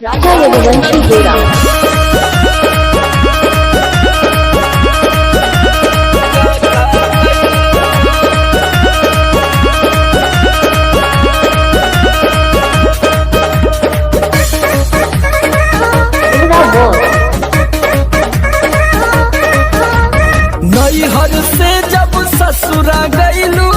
राजा यदुवंशी जोड़ा नैहर से जब ससुरा गईलू,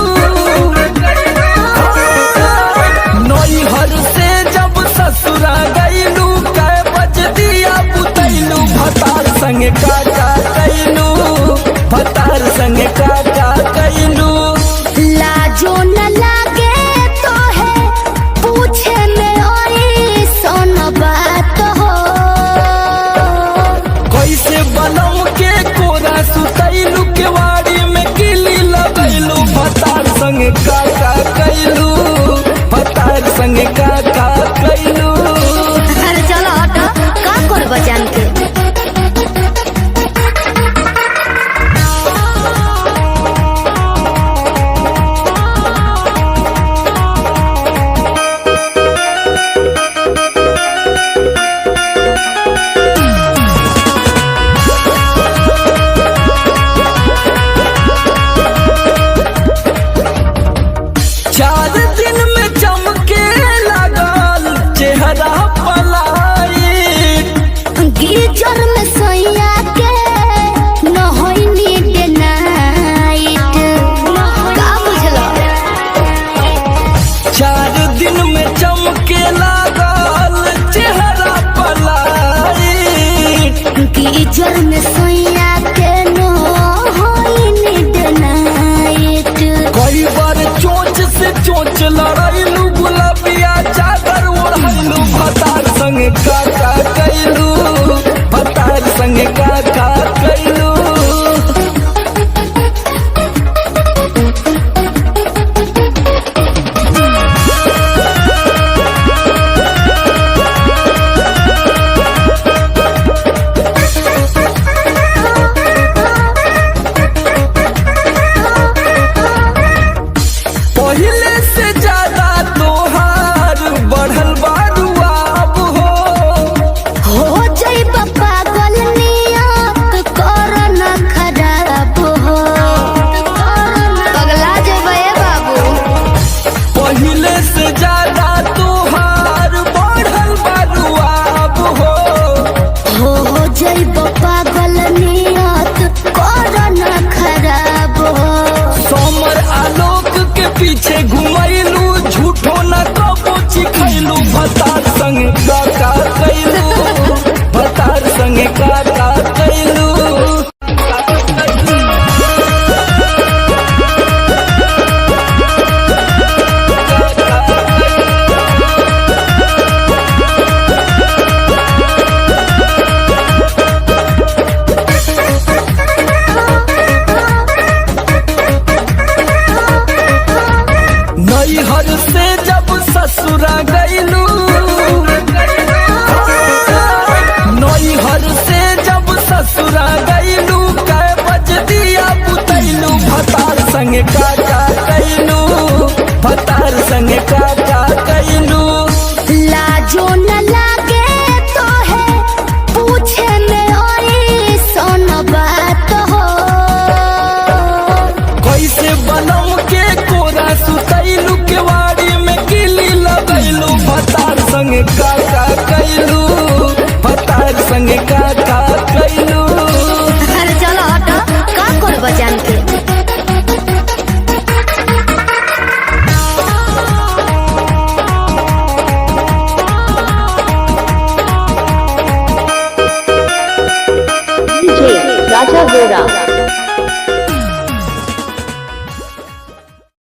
नैहर से जब ससुरा गईलू, कै बज दिया बुतैलू, भतार संग काका कैलू, भतार संग काका कैलू। लाजो न लागे तो है पूछे में ओई सोन बात हो। कैसे बनम के कोरा सुतैलू, केवाड़ी में किली लगैलू, भतार संग काका कैलू, भतार संग काका कैलू। अरे चलो हटो, का करब जान के। चार दिन में चमके लगल चेहरा पलाई, गीजर में सोया के न होई नीड नाइट। का बुझलो? चार दिन में चमके लगल चेहरा पलाई, गीजर में सोया के न होई नीड नाइट। कई बार चोंच से चोंच लड़ैलू, गुलाबिया चादर ओढ़ैलू, भतार संग काका कैलू,